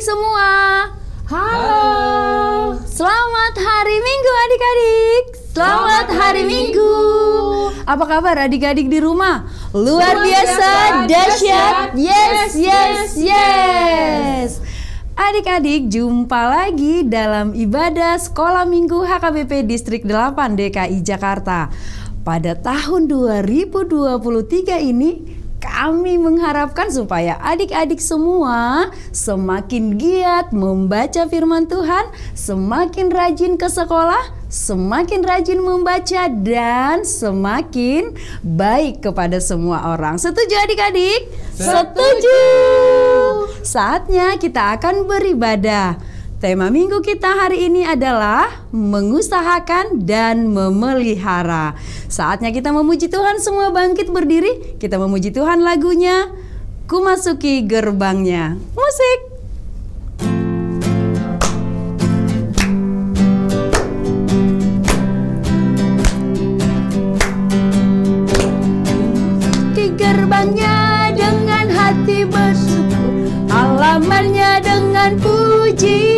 semua. Halo. Selamat hari Minggu adik-adik. Selamat hari Minggu. Apa kabar adik-adik di rumah? Luar biasa, dahsyat. Yes. Adik-adik, jumpa lagi dalam ibadah Sekolah Minggu HKBP Distrik 8 DKI Jakarta. Pada tahun 2023 ini kami mengharapkan supaya adik-adik semua semakin giat membaca firman Tuhan, semakin rajin ke sekolah, semakin rajin membaca, dan semakin baik kepada semua orang. Setuju adik-adik? Setuju! Saatnya kita akan beribadah. Tema minggu kita hari ini adalah mengusahakan dan memelihara. Saatnya kita memuji Tuhan, semua bangkit berdiri. Kita memuji Tuhan, lagunya Ku Masuki Gerbangnya. Musik. Di gerbangnya dengan hati bersyukur, halamannya dengan pujian.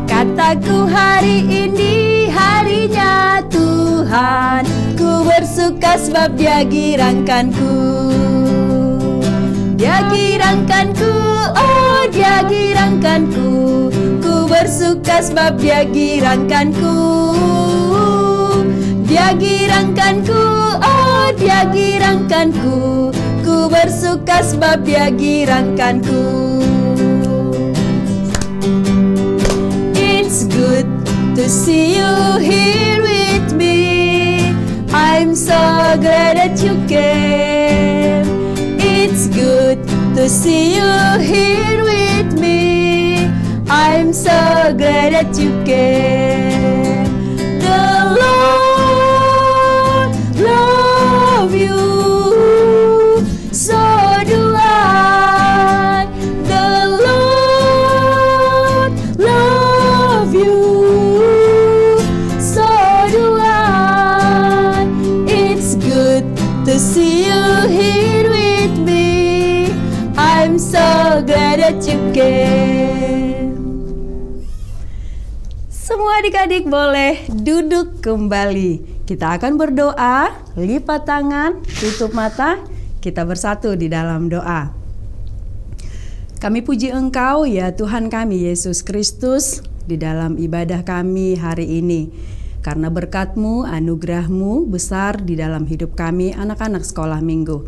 Kataku hari ini harinya Tuhan, ku bersuka sebab Dia girangkanku. Dia girangkanku, oh Dia girangkanku. Ku bersuka sebab Dia girangkanku. Dia girangkanku, oh Dia girangkanku. Ku bersuka sebab Dia girangkanku. It's good to see you here with me. I'm so glad that you came. It's good to see you here with me. I'm so glad that you came. The Lord love you. So do I. The Lord love you. So do I. It's good to see you here with me. I'm so glad that you came. Semua adik-adik boleh duduk kembali. Kita akan berdoa, lipat tangan, tutup mata. Kita bersatu di dalam doa. Kami puji Engkau ya Tuhan kami Yesus Kristus di dalam ibadah kami hari ini. Karena berkat-Mu, anugerah-Mu besar di dalam hidup kami anak-anak sekolah minggu.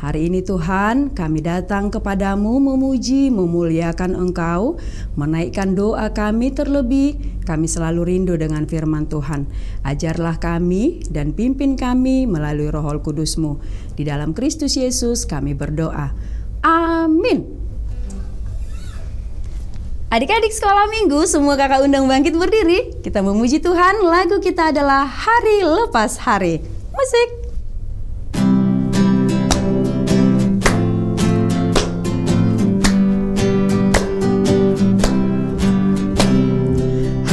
Hari ini Tuhan kami datang kepadamu memuji, memuliakan Engkau, menaikkan doa kami terlebih. Kami selalu rindu dengan firman Tuhan. Ajarlah kami dan pimpin kami melalui Roh Kudus-Mu. Di dalam Kristus Yesus kami berdoa. Amin. Adik-adik sekolah minggu, semua kakak undang bangkit berdiri. Kita memuji Tuhan, lagu kita adalah Hari Lepas Hari. Musik.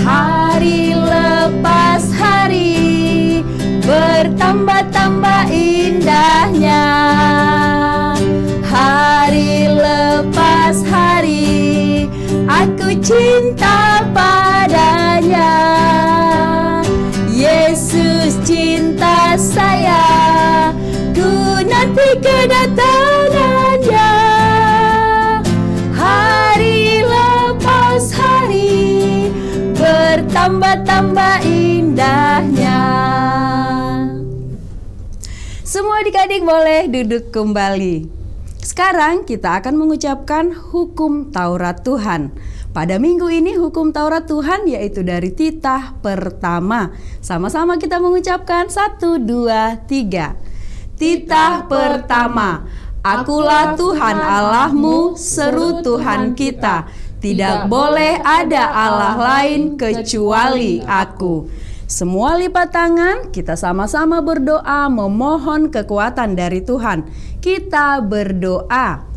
Hari lepas hari, bertambah-tambah indahnya. Hari lepas hari, aku cinta padanya. Yesus cinta saya, ku nanti kedatangannya. Hari lepas hari, bertambah-tambah indahnya. Semua adik-adik boleh duduk kembali. Sekarang kita akan mengucapkan hukum Taurat Tuhan. Pada minggu ini hukum Taurat Tuhan yaitu dari titah pertama. Sama-sama kita mengucapkan 1, 2, 3. Titah pertama. Akulah Tuhan Allahmu, seru Tuhan kita. Tidak boleh ada Allah lain kecuali aku. Semua lipat tangan, kita sama-sama berdoa memohon kekuatan dari Tuhan. Kita berdoa.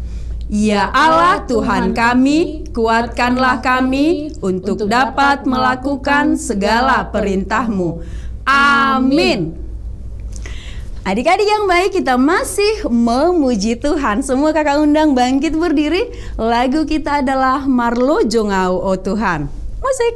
Ya Allah Tuhan kami, kuatkanlah kami untuk dapat melakukan segala perintah-Mu. Amin. Adik-adik yang baik, kita masih memuji Tuhan. Semua kakak undang bangkit berdiri. Lagu kita adalah Marlo Jongau O Tuhan. Musik.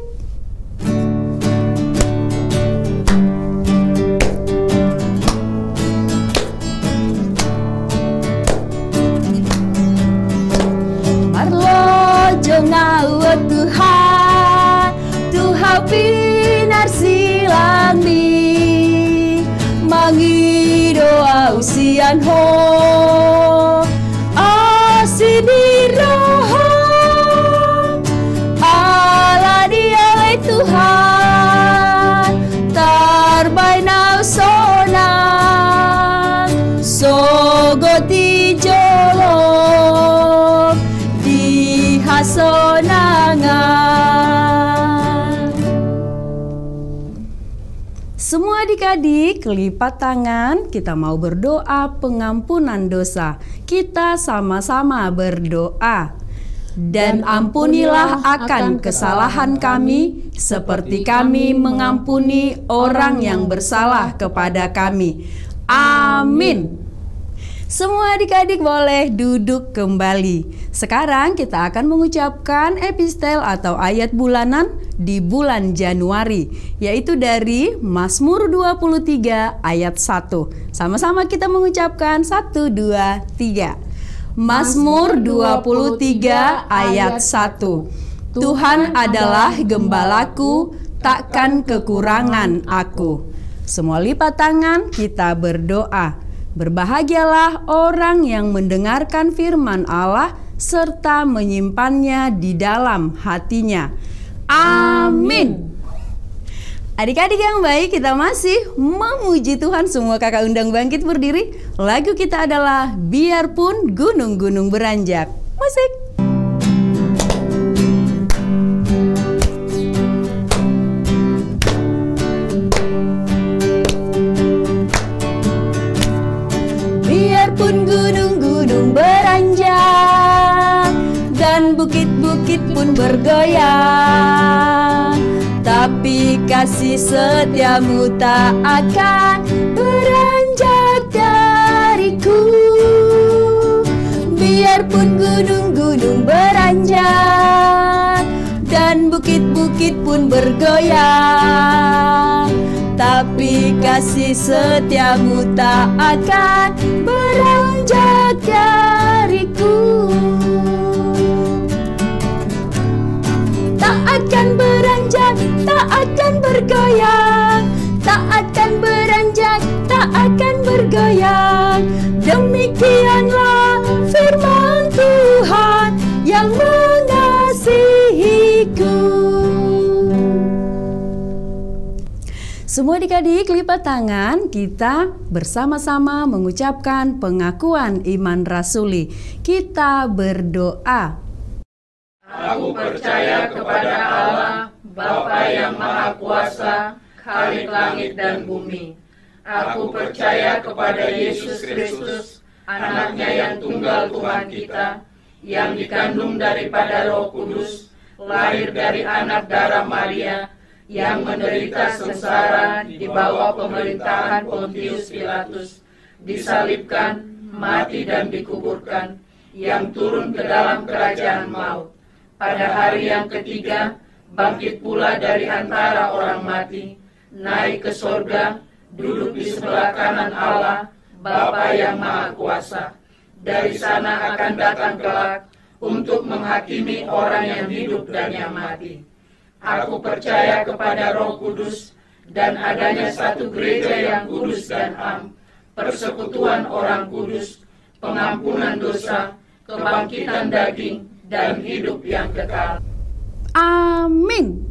Marlo Jongau O Tuhan, Tuhan pinar silang di mangi doa usian ho asini roho ala dia Tuhan tarbainau sonang sogoti jolong di hasonangan. Semua adik-adik, lipat tangan, kita mau berdoa pengampunan dosa. Kita sama-sama berdoa. Dan ampunilah akan kesalahan kami, seperti kami mengampuni orang yang bersalah kepada kami. Amin. Semua adik-adik boleh duduk kembali. Sekarang kita akan mengucapkan epistel atau ayat bulanan di bulan Januari, yaitu dari Mazmur 23 ayat 1. Sama-sama kita mengucapkan 1, 2, 3. Mazmur 23 ayat 1. Tuhan adalah gembalaku, takkan kekurangan aku. Semua lipat tangan, kita berdoa. Berbahagialah orang yang mendengarkan firman Allah serta menyimpannya di dalam hatinya. Amin. Adik-adik yang baik, kita masih memuji Tuhan. Semua kakak undang bangkit berdiri. Lagu kita adalah Biarpun Gunung-gunung Beranjak. Musik. Biarpun gunung-gunung beranjak dan bukit-bukit pun bergoyang, tapi kasih setiamu tak akan beranjak dariku. Biarpun gunung-gunung beranjak dan bukit-bukit pun bergoyang, tapi kasih setiamu tak akan beranjak dariku. Tak akan beranjak, tak akan bergoyang, tak akan beranjak, tak akan bergoyang. Demikianlah firman Tuhan yang mengasihiku. Semua adik-adik lipat tangan, kita bersama-sama mengucapkan pengakuan iman rasuli. Kita berdoa. Aku percaya kepada Allah, Bapa yang Maha Kuasa, Khalik langit dan bumi. Aku percaya kepada Yesus Kristus, anaknya yang tunggal Tuhan kita, yang dikandung daripada Roh Kudus, lahir dari anak darah Maria, yang menderita sengsara di bawah pemerintahan Pontius Pilatus, disalibkan, mati dan dikuburkan, yang turun ke dalam kerajaan maut. Pada hari yang ketiga, bangkit pula dari antara orang mati, naik ke sorga, duduk di sebelah kanan Allah, Bapa yang Maha Kuasa. Dari sana akan datang kelak untuk menghakimi orang yang hidup dan yang mati. Aku percaya kepada Roh Kudus dan adanya satu gereja yang kudus dan am, persekutuan orang kudus, pengampunan dosa, kebangkitan daging, dan hidup yang kekal. Amin.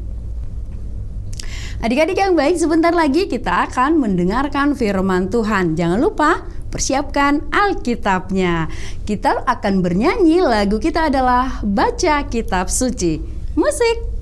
Adik-adik yang baik, sebentar lagi kita akan mendengarkan firman Tuhan. Jangan lupa persiapkan Alkitabnya. Kita akan bernyanyi, lagu kita adalah Baca Kitab Suci. Musik.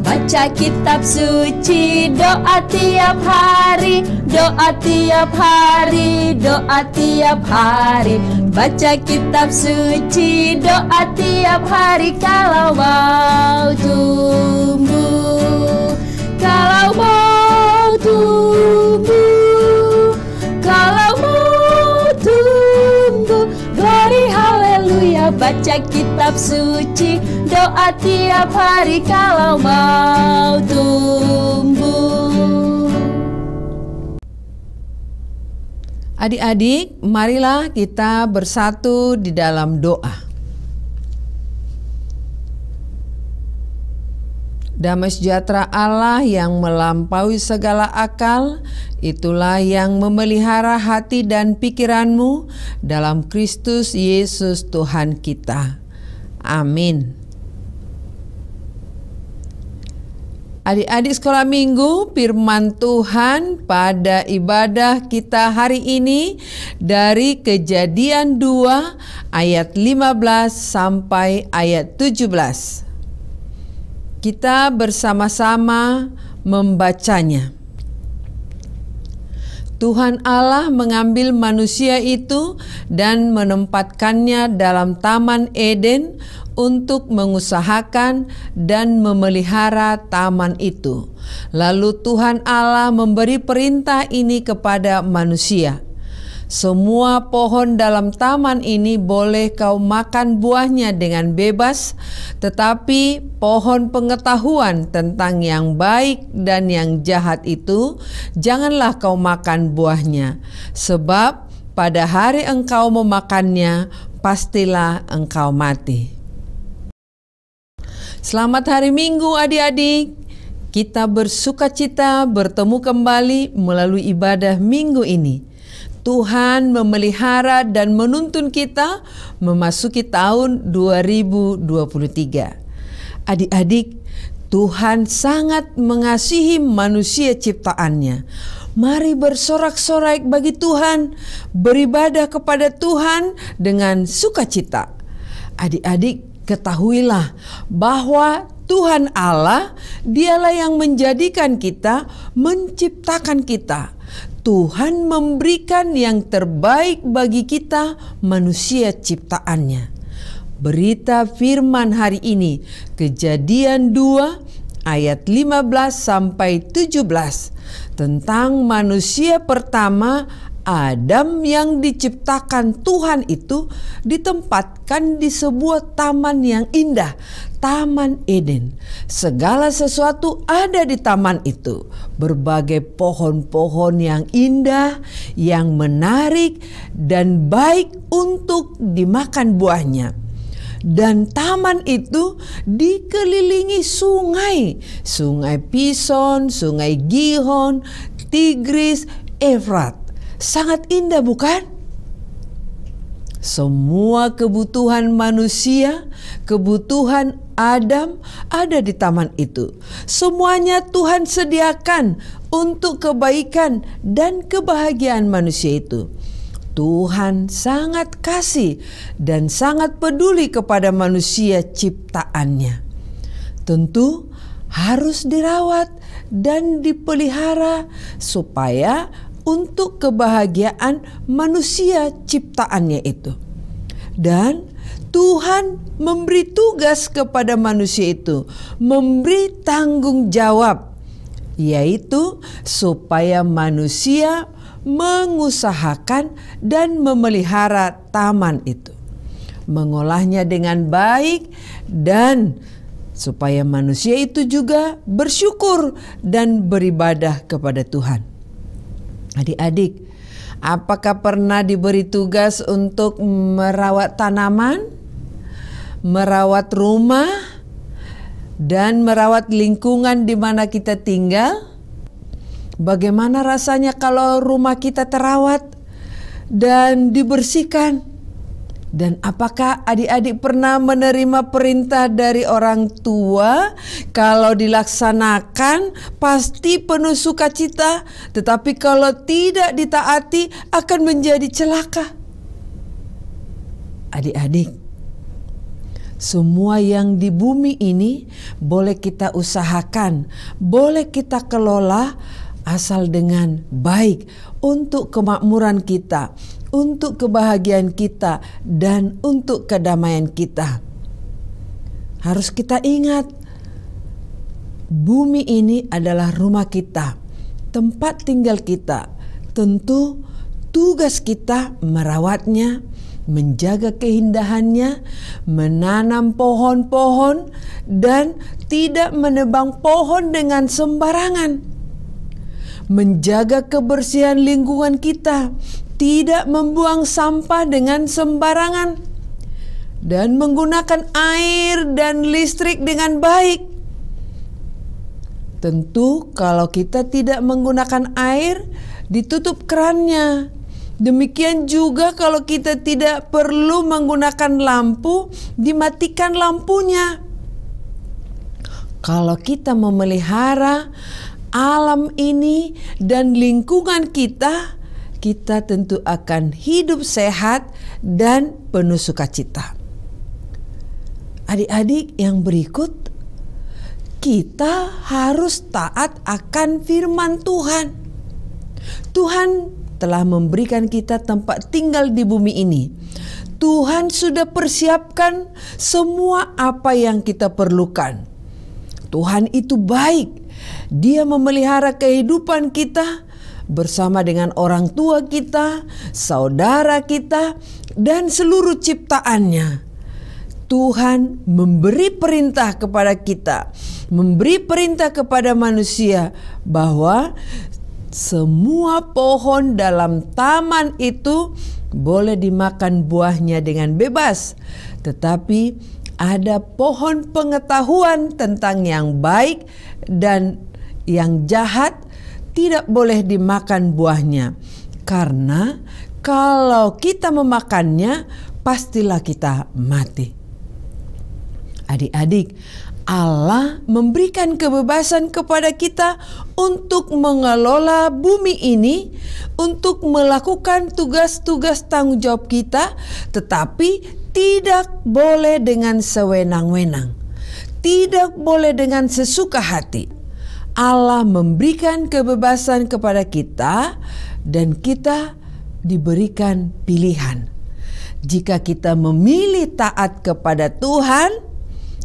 Baca baca kitab suci, doa tiap hari, doa tiap hari, doa tiap hari. Baca kitab suci, doa tiap hari kalau mau tumbuh, kalau mau tumbuh, kalau mau tumbuh. Glory haleluya. Baca kitab suci, doa tiap hari kalau mau tumbuh. Adik-adik, marilah kita bersatu di dalam doa. Damai sejahtera Allah yang melampaui segala akal, itulah yang memelihara hati dan pikiranmu dalam Kristus Yesus Tuhan kita. Amin. Adik-adik sekolah minggu, firman Tuhan pada ibadah kita hari ini dari Kejadian 2 ayat 15 sampai ayat 17. Kita bersama-sama membacanya. Tuhan Allah mengambil manusia itu dan menempatkannya dalam Taman Eden untuk mengusahakan dan memelihara taman itu. Lalu Tuhan Allah memberi perintah ini kepada manusia. Semua pohon dalam taman ini boleh kau makan buahnya dengan bebas, tetapi pohon pengetahuan tentang yang baik dan yang jahat itu janganlah kau makan buahnya, sebab pada hari engkau memakannya pastilah engkau mati. Selamat hari Minggu adik-adik. Kita bersukacita bertemu kembali melalui ibadah minggu ini. Tuhan memelihara dan menuntun kita memasuki tahun 2023. Adik-adik, Tuhan sangat mengasihi manusia ciptaannya. Mari bersorak-sorai bagi Tuhan, beribadah kepada Tuhan dengan sukacita. Adik-adik, ketahuilah bahwa Tuhan Allah, Dialah yang menjadikan kita, menciptakan kita. Tuhan memberikan yang terbaik bagi kita, manusia ciptaannya. Berita firman hari ini, Kejadian 2 ayat 15 sampai 17, tentang manusia pertama, Adam yang diciptakan Tuhan itu ditempatkan di sebuah taman yang indah, Taman Eden. Segala sesuatu ada di taman itu, berbagai pohon-pohon yang indah, yang menarik dan baik untuk dimakan buahnya. Dan taman itu dikelilingi sungai, Sungai Pison, Sungai Gihon, Tigris, Efrat. Sangat indah bukan? Semua kebutuhan manusia, kebutuhan Adam ada di taman itu. Semuanya Tuhan sediakan untuk kebaikan dan kebahagiaan manusia itu. Tuhan sangat kasih dan sangat peduli kepada manusia ciptaannya. Tentu harus dirawat dan dipelihara supaya untuk kebahagiaan manusia ciptaannya itu. Dan Tuhan memberi tugas kepada manusia itu, memberi tanggung jawab, yaitu supaya manusia mengusahakan dan memelihara taman itu, mengolahnya dengan baik, dan supaya manusia itu juga bersyukur dan beribadah kepada Tuhan. Adik-adik, apakah pernah diberi tugas untuk merawat tanaman, merawat rumah, dan merawat lingkungan di mana kita tinggal? Bagaimana rasanya kalau rumah kita terawat dan dibersihkan? Dan apakah adik-adik pernah menerima perintah dari orang tua? Kalau dilaksanakan pasti penuh sukacita, tetapi kalau tidak ditaati akan menjadi celaka. Adik-adik, semua yang di bumi ini boleh kita usahakan, boleh kita kelola asal dengan baik untuk kemakmuran kita, untuk kebahagiaan kita, dan untuk kedamaian kita. Harus kita ingat, bumi ini adalah rumah kita, tempat tinggal kita. Tentu tugas kita merawatnya, menjaga keindahannya, menanam pohon-pohon, dan tidak menebang pohon dengan sembarangan. Menjaga kebersihan lingkungan kita, tidak membuang sampah dengan sembarangan, dan menggunakan air dan listrik dengan baik. Tentu kalau kita tidak menggunakan air, ditutup kerannya. Demikian juga kalau kita tidak perlu menggunakan lampu, dimatikan lampunya. Kalau kita memelihara alam ini dan lingkungan kita, kita tentu akan hidup sehat dan penuh sukacita. Adik-adik yang berikut, kita harus taat akan firman Tuhan. Tuhan telah memberikan kita tempat tinggal di bumi ini. Tuhan sudah persiapkan semua apa yang kita perlukan. Tuhan itu baik. Dia memelihara kehidupan kita bersama dengan orang tua kita, saudara kita, dan seluruh ciptaannya. Tuhan memberi perintah kepada kita, memberi perintah kepada manusia bahwa semua pohon dalam taman itu boleh dimakan buahnya dengan bebas. Tetapi ada pohon pengetahuan tentang yang baik dan yang jahat tidak boleh dimakan buahnya. Karena kalau kita memakannya, pastilah kita mati. Adik-adik, Allah memberikan kebebasan kepada kita untuk mengelola bumi ini, untuk melakukan tugas-tugas tanggung jawab kita, tetapi tidak boleh dengan sewenang-wenang, tidak boleh dengan sesuka hati. Allah memberikan kebebasan kepada kita dan kita diberikan pilihan. Jika kita memilih taat kepada Tuhan,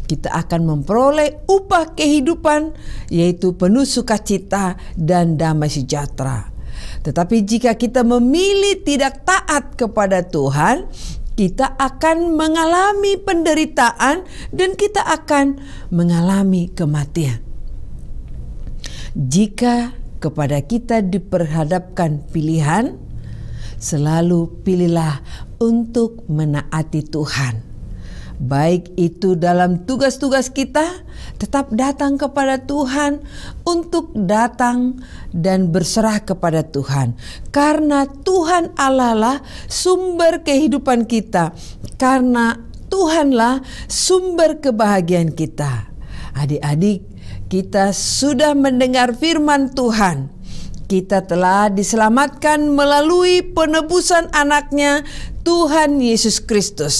kita akan memperoleh upah kehidupan, yaitu penuh sukacita dan damai sejahtera. Tetapi jika kita memilih tidak taat kepada Tuhan, kita akan mengalami penderitaan dan kita akan mengalami kematian. Jika kepada kita diperhadapkan pilihan, selalu pilihlah untuk menaati Tuhan. Baik itu dalam tugas-tugas kita, tetap datang kepada Tuhan, untuk datang dan berserah kepada Tuhan. Karena Tuhan Allah lah sumber kehidupan kita. Karena Tuhanlah sumber kebahagiaan kita. Adik-adik, kita sudah mendengar firman Tuhan. Kita telah diselamatkan melalui penebusan anaknya, Tuhan Yesus Kristus.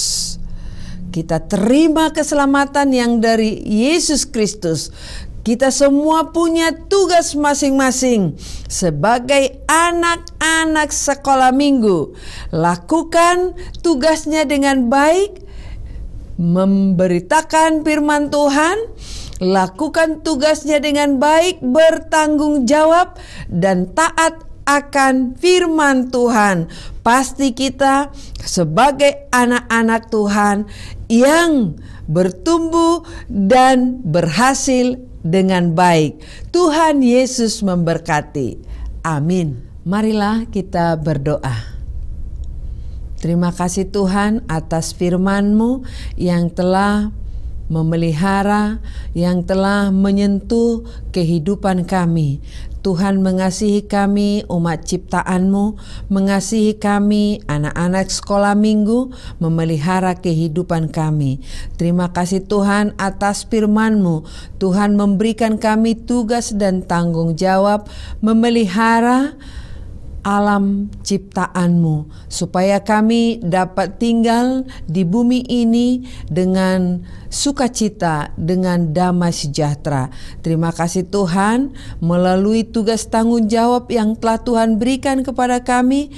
Kita terima keselamatan yang dari Yesus Kristus. Kita semua punya tugas masing-masing sebagai anak-anak sekolah minggu. Lakukan tugasnya dengan baik, memberitakan firman Tuhan, lakukan tugasnya dengan baik, bertanggung jawab, dan taat akan firman Tuhan. Pasti kita sebagai anak-anak Tuhan yang bertumbuh dan berhasil dengan baik. Tuhan Yesus memberkati. Amin. Marilah kita berdoa. Terima kasih Tuhan atas firman-Mu yang telah memelihara, yang telah menyentuh kehidupan kami. Tuhan mengasihi kami, umat ciptaan-Mu, mengasihi kami, anak-anak sekolah minggu, memelihara kehidupan kami. Terima kasih Tuhan atas firman-Mu. Tuhan memberikan kami tugas dan tanggung jawab memelihara alam ciptaan-Mu, supaya kami dapat tinggal di bumi ini dengan sukacita, dengan damai sejahtera. Terima kasih Tuhan, melalui tugas tanggung jawab yang telah Tuhan berikan kepada kami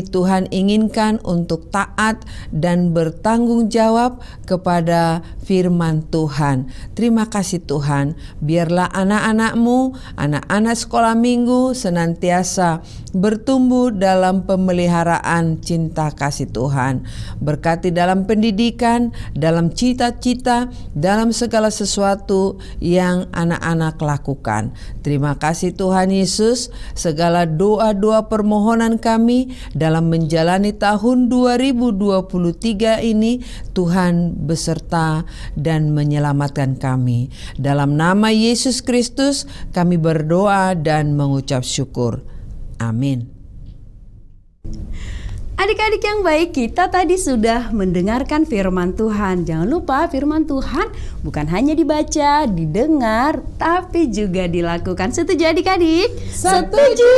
Tuhan inginkan untuk taat dan bertanggung jawab kepada firman Tuhan. Terima kasih Tuhan, biarlah anak-anak-Mu, anak-anak sekolah minggu senantiasa bertumbuh dalam pemeliharaan cinta kasih Tuhan. Berkati dalam pendidikan, dalam cita-cita, dalam segala sesuatu yang anak-anak lakukan. Terima kasih Tuhan Yesus, segala doa-doa permohonan kami dalam menjalani tahun 2023 ini, Tuhan beserta dan menyelamatkan kami. Dalam nama Yesus Kristus kami berdoa dan mengucap syukur. Amin. Adik-adik yang baik, kita tadi sudah mendengarkan firman Tuhan. Jangan lupa firman Tuhan bukan hanya dibaca, didengar, tapi juga dilakukan. Setuju adik-adik? Setuju.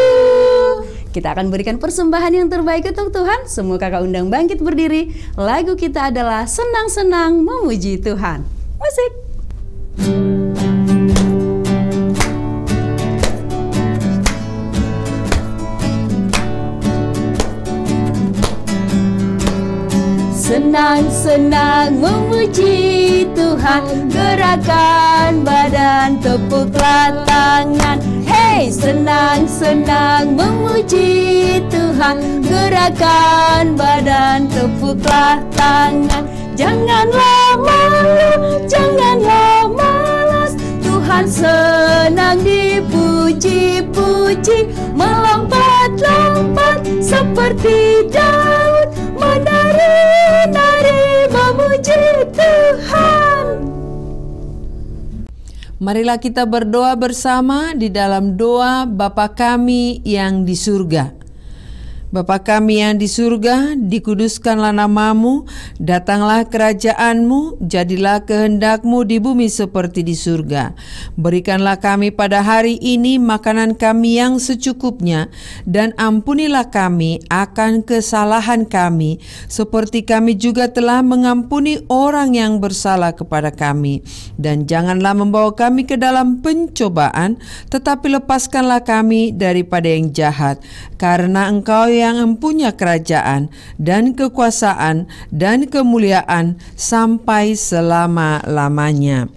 Kita akan berikan persembahan yang terbaik untuk Tuhan. Semua kakak undang bangkit berdiri. Lagu kita adalah Senang-senang Memuji Tuhan. Musik. Senang-senang memuji Tuhan, gerakan badan, tepuklah tangan. Hey, senang-senang memuji Tuhan, gerakan badan, tepuklah tangan. Janganlah malu, janganlah malas, Tuhan senang dipuji-puji. Melompat-lompat seperti Daud, menari-nari memuji Tuhan. Marilah kita berdoa bersama di dalam doa Bapa kami yang di surga. Bapa kami yang di surga, dikuduskanlah nama-Mu, datanglah kerajaan-Mu, jadilah kehendak-Mu di bumi seperti di surga. Berikanlah kami pada hari ini makanan kami yang secukupnya, dan ampunilah kami akan kesalahan kami, seperti kami juga telah mengampuni orang yang bersalah kepada kami. Dan janganlah membawa kami ke dalam pencobaan, tetapi lepaskanlah kami daripada yang jahat, karena Engkau yang mempunyai kerajaan dan kekuasaan dan kemuliaan sampai selama-lamanya.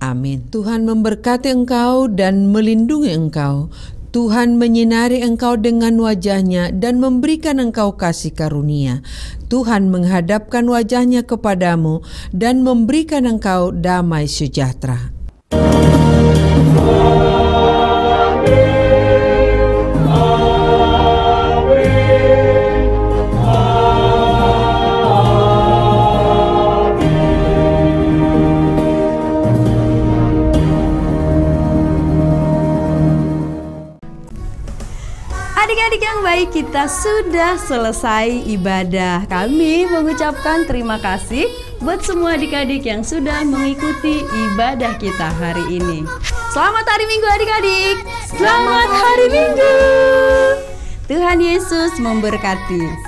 Amin. Tuhan memberkati engkau dan melindungi engkau. Tuhan menyinari engkau dengan wajah-Nya dan memberikan engkau kasih karunia. Tuhan menghadapkan wajah-Nya kepadamu dan memberikan engkau damai sejahtera. Adik-adik yang baik, kita sudah selesai ibadah. Kami mengucapkan terima kasih buat semua adik-adik yang sudah mengikuti ibadah kita hari ini. Selamat hari Minggu adik-adik. Selamat hari Minggu. Tuhan Yesus memberkati.